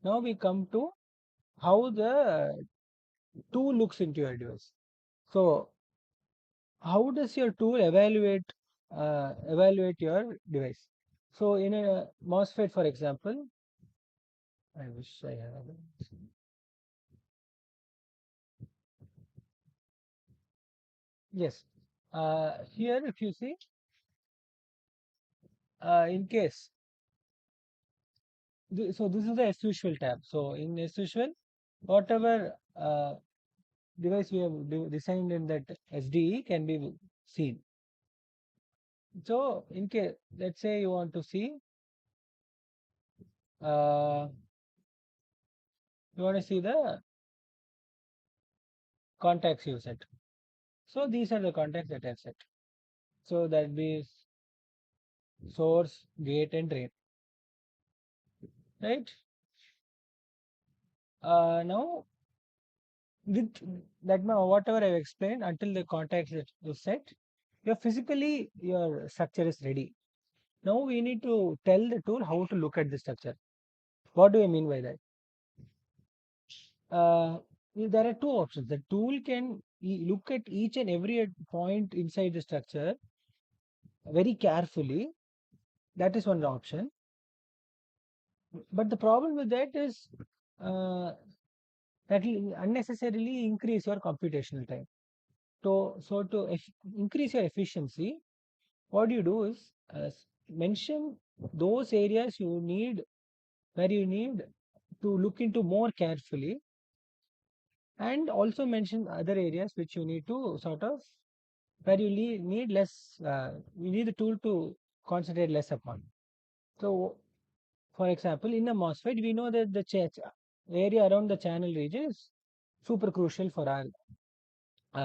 Now we come to how the tool looks into your device. So how does your tool evaluate your device? So in a MOSFET, for example, I wish I had. Yes. Here, if you see, in case, so this is the as usual tab. So in as usual, whatever device we have designed in that SDE can be seen. So in case, let's say you want to see, uh, you want to see the contacts you set. So these are the contacts that I've set. So that be source, gate, and drain, right? Now with that, whatever I've explained until the contacts is set, your structure is ready. Now we need to tell the tool how to look at the structure. What do I mean by that? There are two options. The tool can look at each and every point inside the structure very carefully. That is one option. But the problem with that is uh, that will unnecessarily increase your computational time. So to increase your efficiency, what you do is mention those areas where you need to look into more carefully, and also mention other areas which you need to sort of where you need less. You need the tool to concentrate less upon. So, for example, in a MOSFET, we know that the area around the channel region is super crucial for our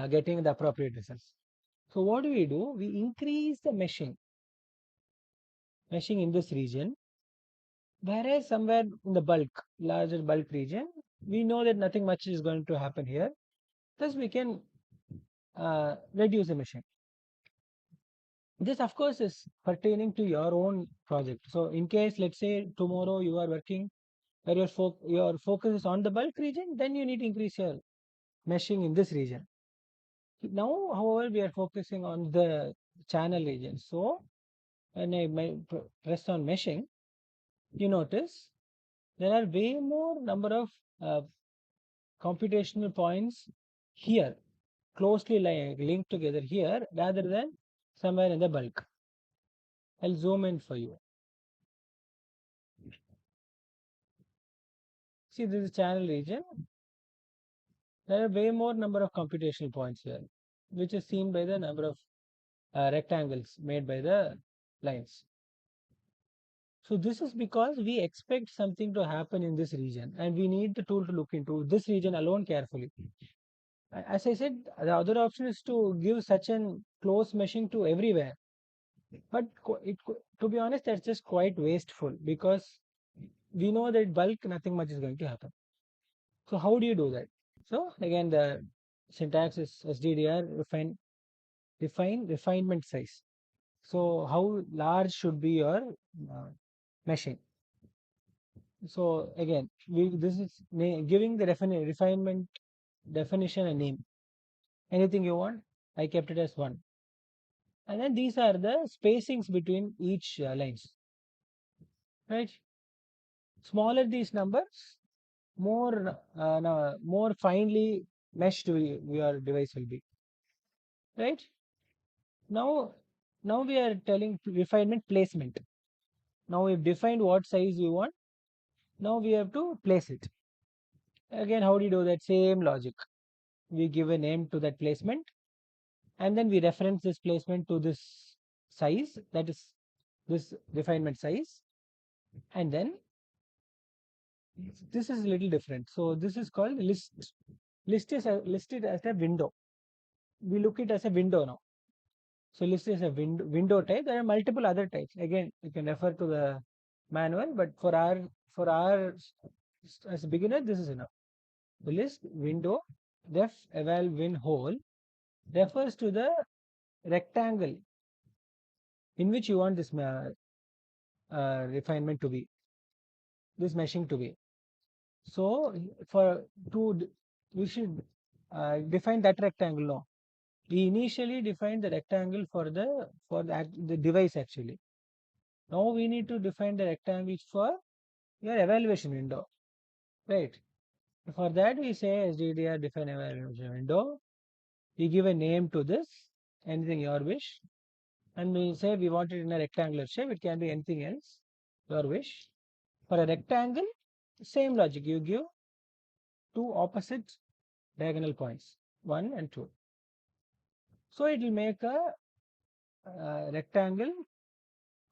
getting the appropriate results. So what do? We increase the meshing in this region, whereas somewhere in the larger bulk region, we know that nothing much is going to happen here. Thus, we can reduce the meshing. This, of course, is pertaining to your own project. So, in case, let's say tomorrow you are working where your focus is on the bulk region, then you need to increase your meshing in this region. Now, however, we are focusing on the channel region. So, when I press on meshing, you notice there are way more number of computational points here, closely linked together here, rather than somewhere in the bulk. I'll zoom in for you. See, this is channel region. There are way more number of computational points here, which is seen by the number of rectangles made by the lines. So this is because we expect something to happen in this region, and we need the tool to look into this region alone carefully. As I said, the other option is to give such an close meshing to everywhere. But to be honest, that's just quite wasteful, because we know that bulk, nothing much is going to happen. So how do you do that? So again, the syntax is SDDR, define refinement size. So how large should be your meshing? So again, this is giving the refinement definition a name. Anything you want, I kept it as 1. And then these are the spacings between each lines, right? Smaller these numbers, more finely meshed your device will be, right? Now, now we are telling refinement placement. Now we've defined what size we want. Now we have to place it. Again, how do you do that? Same logic. We give a name to that placement, and then we reference this placement to this size, that is this refinement size, and then this is a little different. So this is called list. List is listed as a window. We look it as a window now. So list is a window type. There are multiple other types. Again, you can refer to the manual, but for our as a beginner, this is enough. The list window ref eval win hole refers to the rectangle in which you want this refinement to be, this meshing to be. So we should define that rectangle now. We initially defined the rectangle for the device actually. Now we need to define the rectangles for your evaluation window, right? For that we say SDDR define evaluation window. We give a name to this, anything your wish, and we say we want it in a rectangular shape. It can be anything else, your wish. For a rectangle, same logic. You give two opposite diagonal points, 1 and 2. So it will make a rectangle,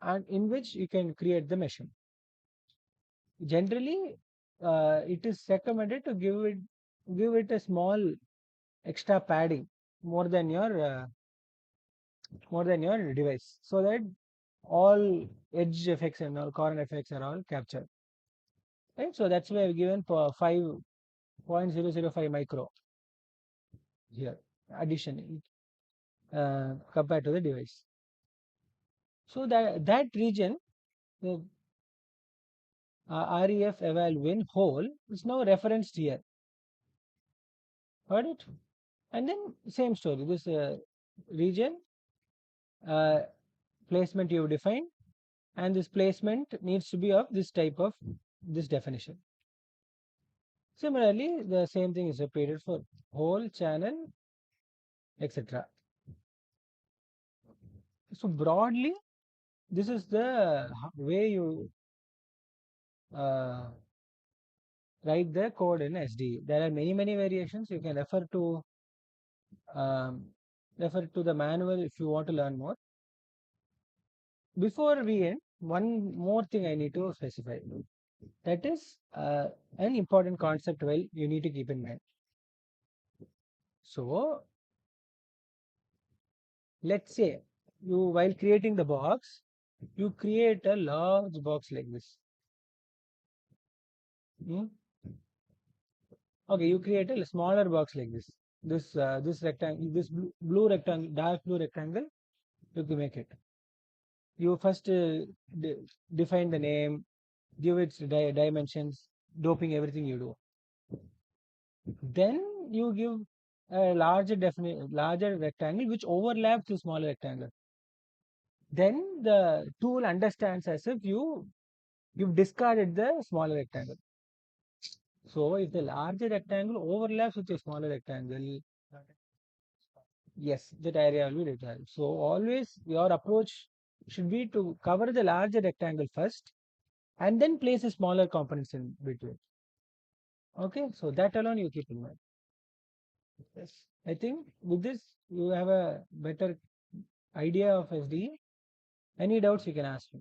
and in which you can create the meshing. Generally, it is recommended to give it a small extra padding more than your device, so that all edge effects and all corner effects are all captured. Right, so that's why I've given for 5.005 micro here addition compared to the device. So that region, the REF eval win whole, is now referenced here. Got it? And then same story. This region placement you have defined, and this placement needs to be of this type of this definition. Similarly, the same thing is repeated for whole channel, etc. So broadly, this is the way you write the code in SDE. There are many variations. You can um, refer to the manual if you want to learn more. Before we end, one more thing I need to specify. That is an important concept you need to keep in mind. So let's say while creating the box, you create a large box like this. Okay, you create a smaller box like this. This rectangle, this blue rectangle, dark blue rectangle, you can make it. You first define the name, give its dimensions, doping, everything you do. Then you give a larger rectangle which overlaps the smaller rectangle. Then the tool understands as if you've discarded the smaller rectangle. So if the larger rectangle overlaps with the smaller rectangle, yes, that area will be retired. So always your approach should be to cover the larger rectangle first and then place the smaller components in between. Okay, so that alone you keep in mind. Yes, I think with this you have a better idea of SDE. Any doubts you can ask me.